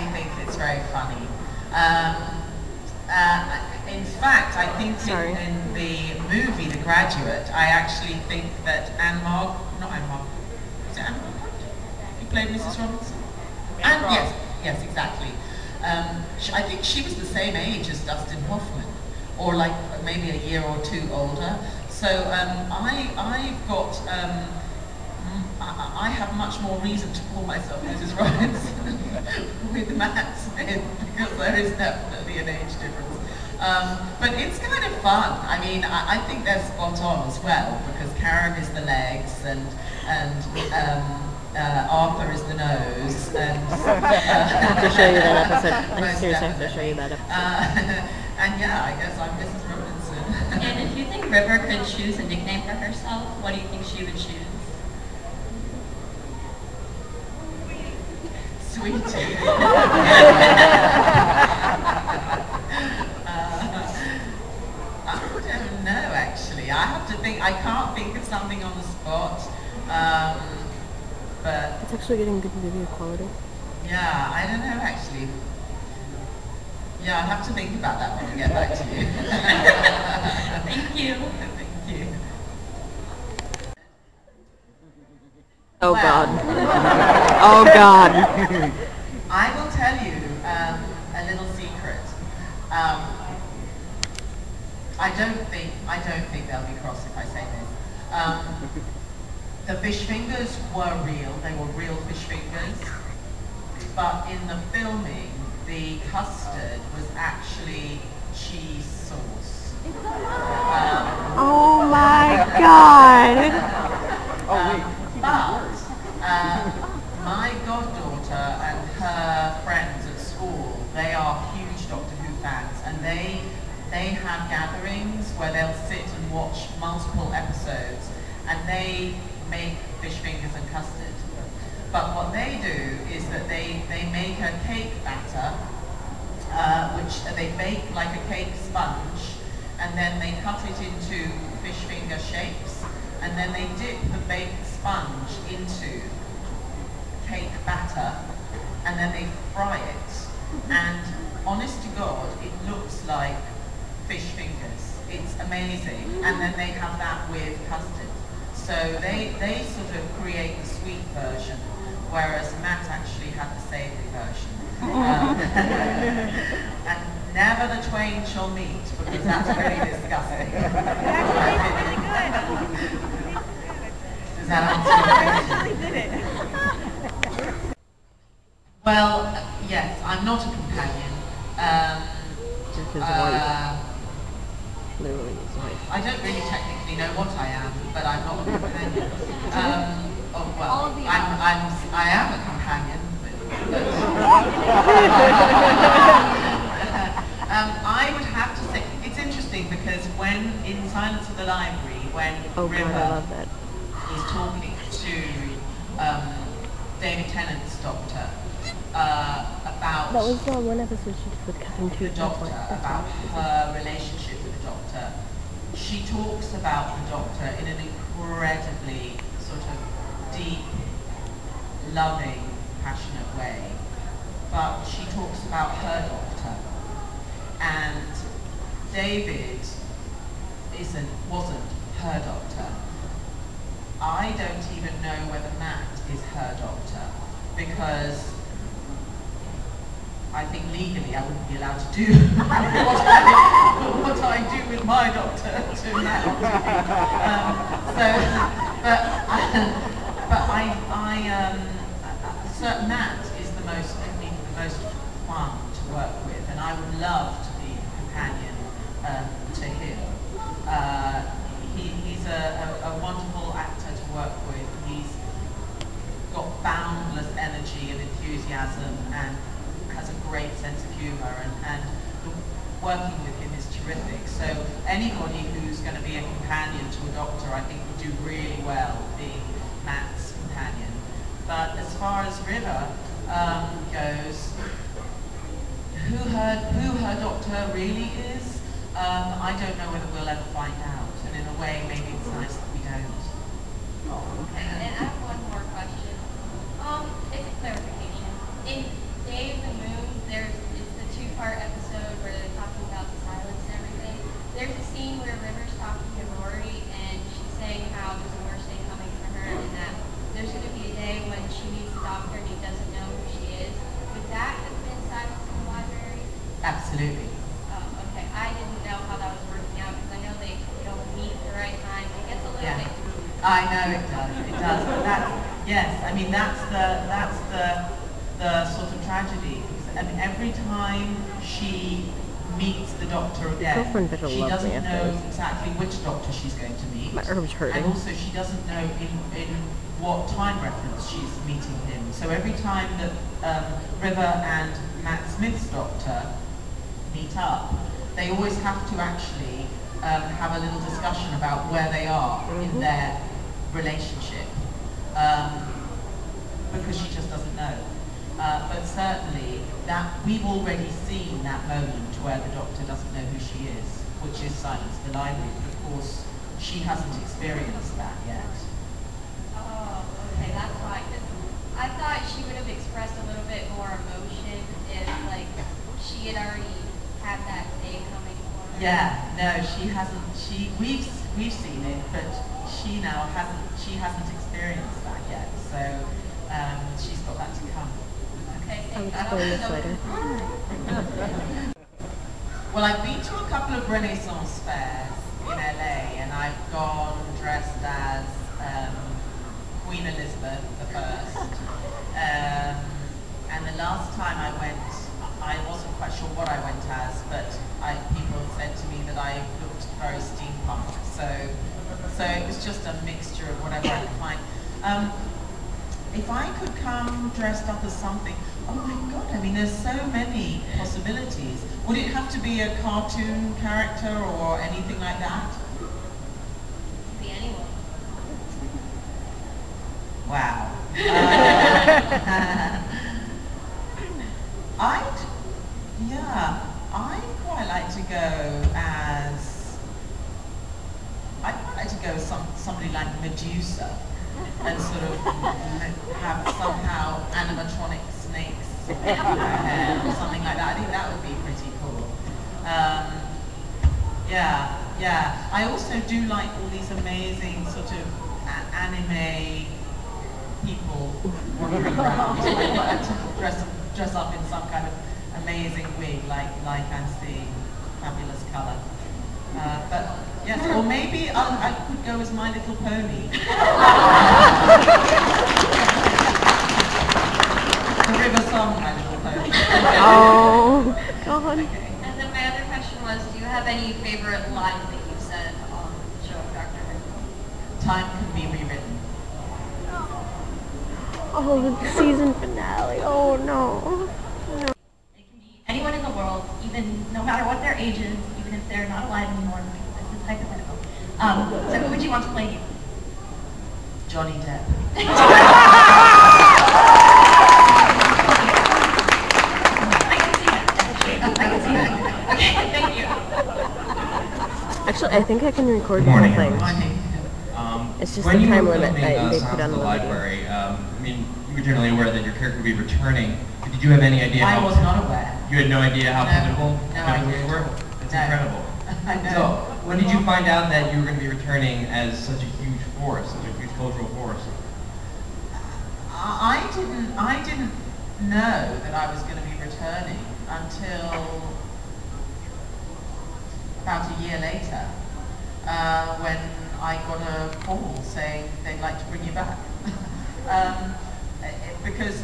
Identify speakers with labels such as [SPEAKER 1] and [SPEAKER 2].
[SPEAKER 1] actually think it's very funny. In fact, I think in the movie The Graduate, I actually think that not Anne Margaret, is it Anne Margaret? Who played Mrs. Robinson? Yes, exactly. I think she was the same age as Dustin Hoffman, or like maybe a year or two older. So I have much more reason to call myself Mrs. Robinson with Matt Smith, because there is definitely an age difference. But it's kind of fun. I mean, I think they're spot on as well, because Karen is the legs and Arthur is the nose. And,
[SPEAKER 2] I have to show you that episode. I seriously have to show you that episode.
[SPEAKER 1] And yeah, I guess I'm Mrs. Robinson.
[SPEAKER 3] And if you think River could choose a nickname for herself, what do you think she would choose?
[SPEAKER 1] Sweetie. I don't know, actually. I have to think. I can't think of something on the spot. But
[SPEAKER 2] it's actually getting good video quality.
[SPEAKER 1] Yeah, I don't know, actually. Yeah, I'll have to think about that when we get back to you.
[SPEAKER 3] Thank you.
[SPEAKER 1] Thank you.
[SPEAKER 2] Oh, well, God. Oh, God.
[SPEAKER 1] I will tell you a little secret. I don't think they'll be cross if I say this. The fish fingers were real. They were real fish fingers. But in the filming, the custard was actually cheese sauce.
[SPEAKER 2] Oh my God!
[SPEAKER 1] But my goddaughter and her friends at school, they are huge Doctor Who fans, and they have gatherings where they'll sit and watch multiple episodes, and they make fish fingers and custard. But what they do is that they make a cake batter, which they bake like a cake sponge, and then they cut it into fish finger shapes, and then they dip the baked sponge into cake batter, and then they fry it. And honest to God, it looks like fish fingers. It's amazing. And then they have that with custard. So they sort of create the sweet version, whereas Matt actually had the savoury version. And never the twain shall meet, because that's really disgusting.
[SPEAKER 4] Really good.
[SPEAKER 1] Does that answer your question? Well, yes, I'm not a companion.
[SPEAKER 2] Just his wife. Literally his wife.
[SPEAKER 1] I don't really technically know what I am, but I'm not a companion. I am a companion, but I would have to say, it's interesting because when in Silence of the Library, when River is talking to David Tennant's doctor about
[SPEAKER 2] that was one episode she did with Catherine
[SPEAKER 1] the doctor, about her relationship with the doctor. She talks about the doctor in an incredibly sort of deep, loving, passionate way. But she talks about her doctor. And David wasn't her doctor. I don't even know whether Matt is her doctor, because I think legally I wouldn't be allowed to do what I do with my doctor to Matt. Matt is the most fun to work with, and I would love to be a companion to him. He's a wonderful actor to work with. He's got boundless energy and enthusiasm, and has a great sense of humour, and working with him is terrific. So anybody who's going to be a companion to a doctor, I think would do really well being Matt's companion. But as far as River goes, who her doctor really is, I don't know whether we'll ever find out. And in a way, maybe it's nice that we don't.
[SPEAKER 3] And I have one more question. It's a clarification. In Dave the Moon,
[SPEAKER 1] absolutely.
[SPEAKER 5] Okay, I didn't know how that was working out because I know they don't meet at the right time. It gets a little
[SPEAKER 1] Yeah.
[SPEAKER 5] bit.
[SPEAKER 1] I know it does. It does. But that's, yes. I mean, that's the sort of tragedy. I mean, every time she meets the doctor again,
[SPEAKER 2] girlfriend better
[SPEAKER 1] she
[SPEAKER 2] love me
[SPEAKER 1] doesn't
[SPEAKER 2] after
[SPEAKER 1] know
[SPEAKER 2] this.
[SPEAKER 1] exactly which doctor she's going to meet.
[SPEAKER 2] My herb's hurting.
[SPEAKER 1] And also, she doesn't know in what time reference she's meeting him. So every time that River and Matt Smith's doctor meet up, they always have to actually have a little discussion about where they are in their relationship, because she just doesn't know. But certainly, that we've already seen that moment where the doctor doesn't know who she is, which is Silence the Library. But of course, she hasn't experienced that yet.
[SPEAKER 5] Oh, okay, that's why. 'Cause I thought she would have expressed a little bit more emotion if, like, she had already had that day coming for her.
[SPEAKER 1] Yeah, no, she hasn't. We've seen it, but she now hasn't. She hasn't experienced that yet. So she's got that to come.
[SPEAKER 5] Okay,
[SPEAKER 2] I'll
[SPEAKER 5] thank you.
[SPEAKER 2] explain this later.
[SPEAKER 1] Well, I've been to a couple of Renaissance fairs in LA, and I've gone dressed as Queen Elizabeth I. And the last time I went, I wasn't quite sure what I went as, but people said to me that I looked very steampunk. So it was just a mixture of whatever I could find. If I could come dressed up as something, oh my God, I mean, there's so many possibilities. Would it have to be a cartoon character or anything like that?
[SPEAKER 5] Could be anyone.
[SPEAKER 1] Wow. I'd quite like to go as, somebody like Medusa, and sort of have somehow animatronic snakes in her hair or something like that. I think that would be pretty cool. Yeah. I also do like all these amazing sort of anime people wandering around. So I'd like to dress up in some kind of amazing wig like I'm seeing Fabulous Colour. But yes, or maybe I could go as My Little Pony. The River Song, My Little Pony.
[SPEAKER 2] Oh, God.
[SPEAKER 1] Okay.
[SPEAKER 5] And then my other question was, do you have any favorite lines that you said on the show of Dr. Who?
[SPEAKER 1] Time can be rewritten.
[SPEAKER 2] Oh, the season finale. Oh, no.
[SPEAKER 3] It can be anyone in the world, even no matter what their age is, even if they're not alive anymore. This is hypothetical. So who would you want to play you?
[SPEAKER 1] Johnny Depp.
[SPEAKER 3] I can see that. I can see that. Okay, thank you.
[SPEAKER 2] Actually, I think I can record the
[SPEAKER 6] Good
[SPEAKER 2] whole
[SPEAKER 6] morning,
[SPEAKER 2] thing.
[SPEAKER 1] Morning.
[SPEAKER 2] It's just
[SPEAKER 6] when
[SPEAKER 2] the
[SPEAKER 6] you
[SPEAKER 2] time
[SPEAKER 6] were
[SPEAKER 2] limit
[SPEAKER 6] filming,
[SPEAKER 2] that they
[SPEAKER 6] Sounds
[SPEAKER 2] put on
[SPEAKER 6] of
[SPEAKER 2] the
[SPEAKER 6] the
[SPEAKER 2] video.
[SPEAKER 6] library, I mean, you were generally aware that your character would be returning. But did you have any idea
[SPEAKER 1] I
[SPEAKER 6] how...
[SPEAKER 1] was not aware.
[SPEAKER 6] You had no idea how
[SPEAKER 1] No.
[SPEAKER 6] pivotal
[SPEAKER 1] No, I
[SPEAKER 6] pivotal
[SPEAKER 1] didn't.
[SPEAKER 6] you were? That's
[SPEAKER 1] No.
[SPEAKER 6] incredible.
[SPEAKER 1] I know.
[SPEAKER 6] So, when did you find out that you were going to be returning as such a huge force, such a huge cultural force?
[SPEAKER 1] I didn't know that I was going to be returning until about a year later, when I got a call saying they'd like to bring you back. Because